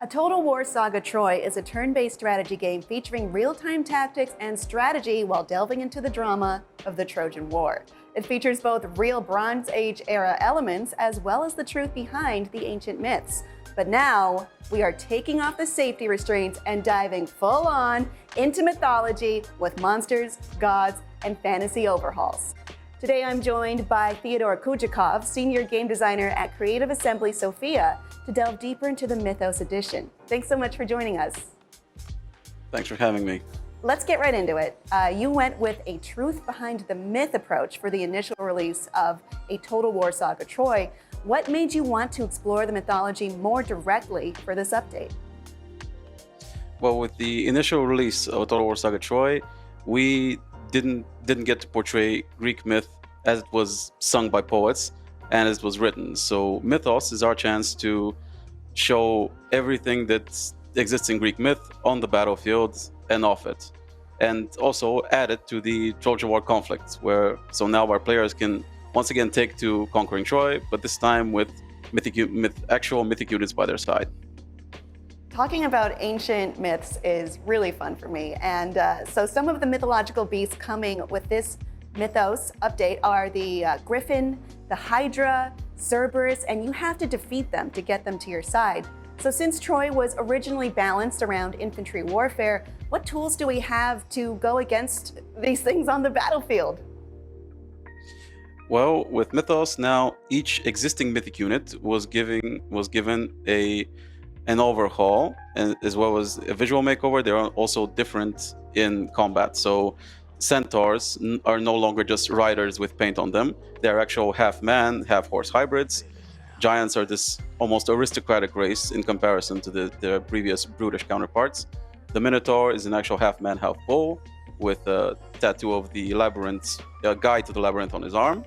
A Total War Saga Troy is a turn-based strategy game featuring real-time tactics and strategy while delving into the drama of the Trojan War. It features both real Bronze Age era elements as well as the truth behind the ancient myths. But now, we are taking off the safety restraints and diving full-on into mythology with monsters, gods, and fantasy overhauls. Today I'm joined by Teodor Kozhukov, Senior Game Designer at Creative Assembly Sofia, to delve deeper into the Mythos edition. Thanks so much for joining us. Thanks for having me. Let's get right into it. You went with a truth behind the myth approach for the initial release of a Total War Saga Troy. What made you want to explore the mythology more directly for this update? Well, with the initial release of Total War Saga Troy, we didn't get to portray Greek myth as it was sung by poets and as it was written. So Mythos is our chance to show everything that exists in Greek myth on the battlefield and off it. And also add it to the Trojan War conflict, so now our players can once again take to conquering Troy, but this time with actual mythic units by their side. Talking about ancient myths is really fun for me. And so some of the mythological beasts coming with this Mythos update are the Griffin, the Hydra, Cerberus, and you have to defeat them to get them to your side. So since Troy was originally balanced around infantry warfare, what tools do we have to go against these things on the battlefield? Well, with Mythos now, each existing mythic unit was given an overhaul, and as well as a visual makeover. They are also different in combat. So centaurs are no longer just riders with paint on them. They're actual half-man, half-horse hybrids. Giants are this almost aristocratic race in comparison to their previous brutish counterparts. The Minotaur is an actual half-man, half-bull with a tattoo of the labyrinth, a guide to the labyrinth on his arm.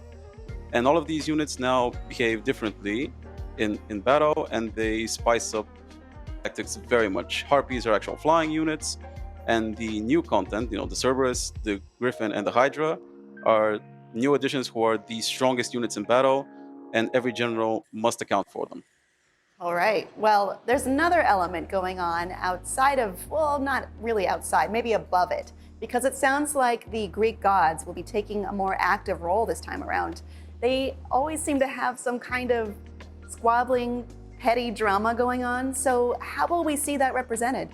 And all of these units now behave differently in battle, and they spice up tactics very much. Harpies are actual flying units, and the new content, the Cerberus, the Griffin, and the Hydra are new additions who are the strongest units in battle, and every general must account for them. All right, well, there's another element going on outside of, well, not really outside, maybe above it, because it sounds like the Greek gods will be taking a more active role this time around. They always seem to have some kind of squabbling, petty drama going on, so how will we see that represented?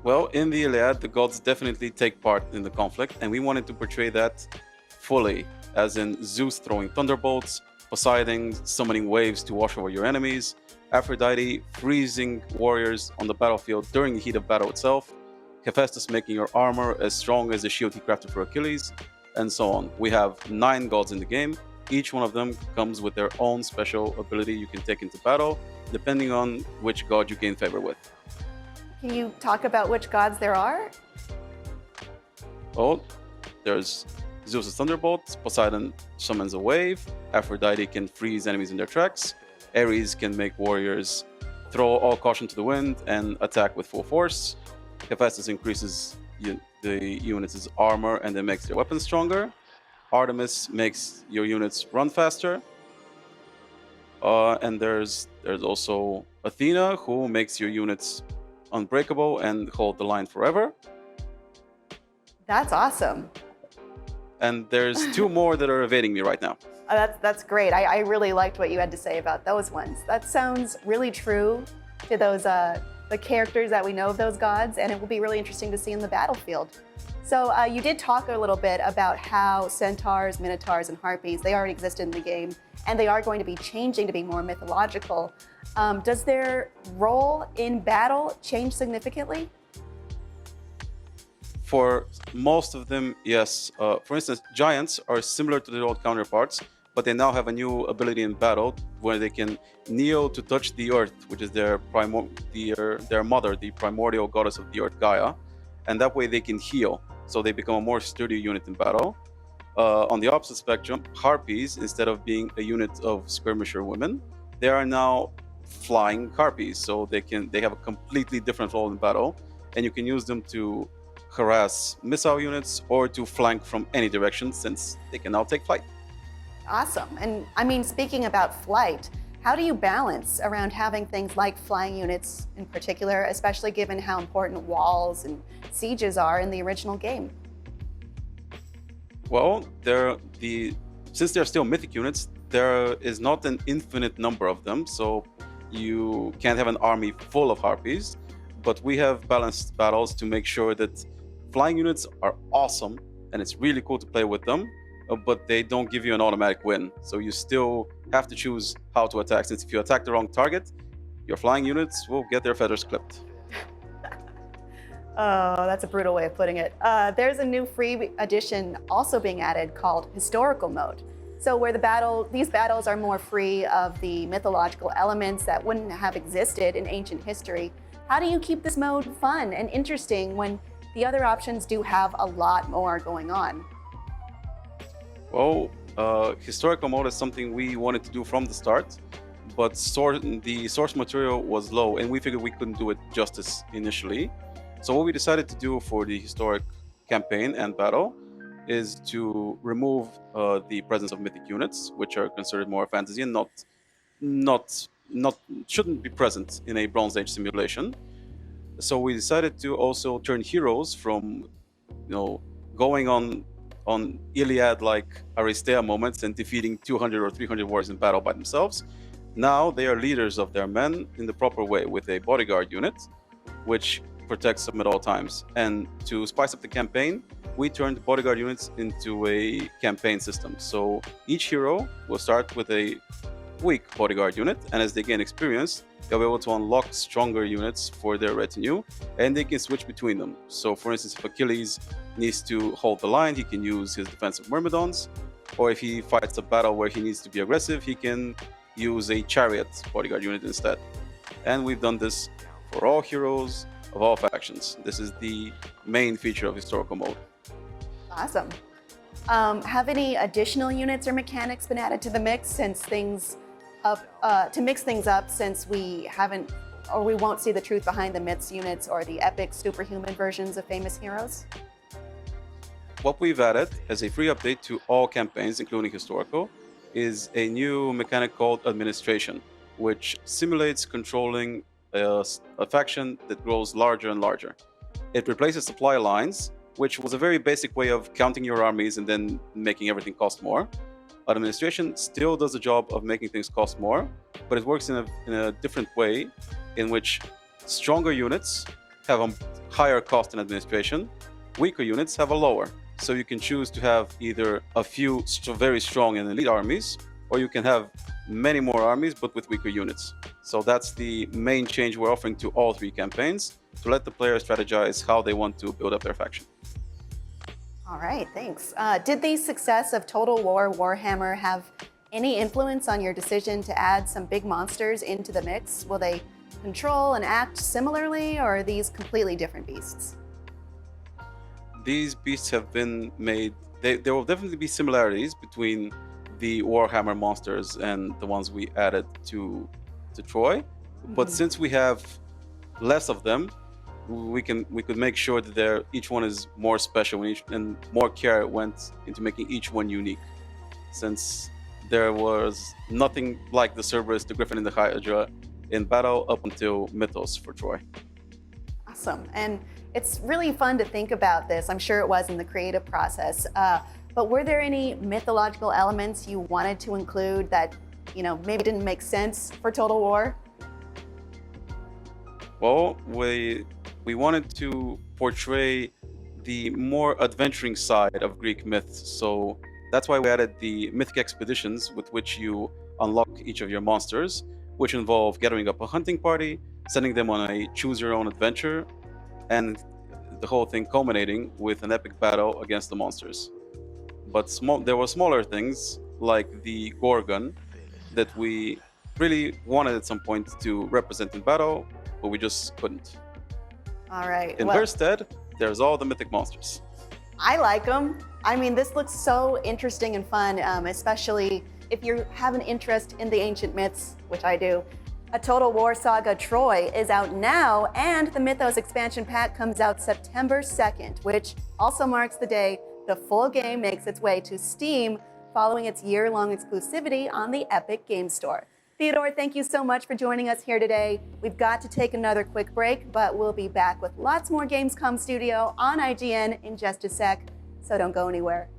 Well, in the Iliad, the gods definitely take part in the conflict, and we wanted to portray that fully, as in Zeus throwing thunderbolts, Poseidon summoning waves to wash over your enemies, Aphrodite freezing warriors on the battlefield during the heat of battle itself, Hephaestus making your armor as strong as the shield he crafted for Achilles, and so on. We have 9 gods in the game. Each one of them comes with their own special ability you can take into battle, depending on which god you gain favor with. Can you talk about which gods there are? Well, there's Zeus' thunderbolt, Poseidon summons a wave, Aphrodite can freeze enemies in their tracks, Ares can make warriors throw all caution to the wind and attack with full force, Hephaestus increases the units' armor and then makes their weapons stronger, Artemis makes your units run faster, and there's also Athena, who makes your units unbreakable and hold the line forever. That's awesome. And there's 2 more that are evading me right now. That's great. I really liked what you had to say about those ones. That sounds really true to those the characters that we know of those gods, and it will be really interesting to see in the battlefield. So you did talk a little bit about how centaurs, minotaurs, and harpies, they already exist in the game, and they are going to be changing to be more mythological. Does their role in battle change significantly? For most of them, yes. For instance, giants are similar to their old counterparts, but they now have a new ability in battle where they can kneel to touch the earth, which is their mother, the primordial goddess of the earth, Gaia, and that way they can heal. So they become a more sturdy unit in battle. On the opposite spectrum, harpies, instead of being a unit of skirmisher women, they are now flying harpies. So they have a completely different role in battle, and you can use them to harass missile units or to flank from any direction, since they can now take flight. Awesome. And I mean, speaking about flight, How do you balance around having things like flying units in particular, especially given how important walls and sieges are in the original game? Well, since they're still mythic units, there is not an infinite number of them, so you can't have an army full of harpies. But we have balanced battles to make sure that flying units are awesome, and it's really cool to play with them, but they don't give you an automatic win. So you still have to choose how to attack, since if you attack the wrong target, your flying units will get their feathers clipped. Oh, that's a brutal way of putting it. There's a new free edition also being added called Historical Mode. So where these battles are more free of the mythological elements that wouldn't have existed in ancient history. How do you keep this mode fun and interesting when the other options do have a lot more going on? Well, historical mode is something we wanted to do from the start, but the source material was low, and we figured we couldn't do it justice initially. So what we decided to do for the historic campaign and battle is to remove the presence of mythic units, which are considered more fantasy and shouldn't be present in a Bronze Age simulation. So we decided to also turn heroes from, going on Iliad-like Aristea moments and defeating 200 or 300 warriors in battle by themselves. Now they are leaders of their men in the proper way with a bodyguard unit, which protects them at all times. And to spice up the campaign, we turned bodyguard units into a campaign system. So each hero will start with a weak bodyguard unit, and as they gain experience, they'll be able to unlock stronger units for their retinue, and they can switch between them. So for instance, if Achilles needs to hold the line, he can use his defensive myrmidons, or if he fights a battle where he needs to be aggressive, he can use a chariot bodyguard unit instead. And we've done this for all heroes of all factions. This is the main feature of historical mode. Awesome. Have any additional units or mechanics been added to the mix to mix things up, since we won't see the truth behind the myths units or the epic superhuman versions of famous heroes? What we've added as a free update to all campaigns, including historical, is a new mechanic called administration, which simulates controlling a faction that grows larger and larger. It replaces supply lines, which was a very basic way of counting your armies and then making everything cost more. Administration still does the job of making things cost more, but it works in a different way, in which stronger units have a higher cost in administration, weaker units have a lower. So you can choose to have either a few very strong and elite armies, or you can have many more armies but with weaker units. So that's the main change we're offering to all three campaigns, to let the player strategize how they want to build up their faction. All right, thanks. Did the success of Total War Warhammer have any influence on your decision to add some big monsters into the mix? Will they control and act similarly, or are these completely different beasts? These beasts have been made, there will definitely be similarities between the Warhammer monsters and the ones we added to Troy. But since we have less of them, we could make sure that each one is more special, and more care went into making each one unique. Since there was nothing like the Cerberus, the Griffin, and the Hydra in battle up until Mythos for Troy. Awesome. And it's really fun to think about this. I'm sure it was in the creative process. But were there any mythological elements you wanted to include that, maybe didn't make sense for Total War? Well, we wanted to portray the more adventuring side of Greek myths. So that's why we added the mythic expeditions, with which you unlock each of your monsters, which involve gathering up a hunting party, sending them on a choose-your-own adventure, and the whole thing culminating with an epic battle against the monsters. But there were smaller things, like the Gorgon, that we really wanted at some point to represent in battle, but we just couldn't. All right. In their stead, there's all the Mythic Monsters. I like them. I mean, this looks so interesting and fun, especially if you have an interest in the ancient myths, which I do. A Total War Saga Troy is out now, and the Mythos expansion pack comes out September 2nd, which also marks the day the full game makes its way to Steam following its year-long exclusivity on the Epic Game Store. Theodore, thank you so much for joining us here today. We've got to take another quick break, but we'll be back with lots more Gamescom Studio on IGN in just a sec, so don't go anywhere.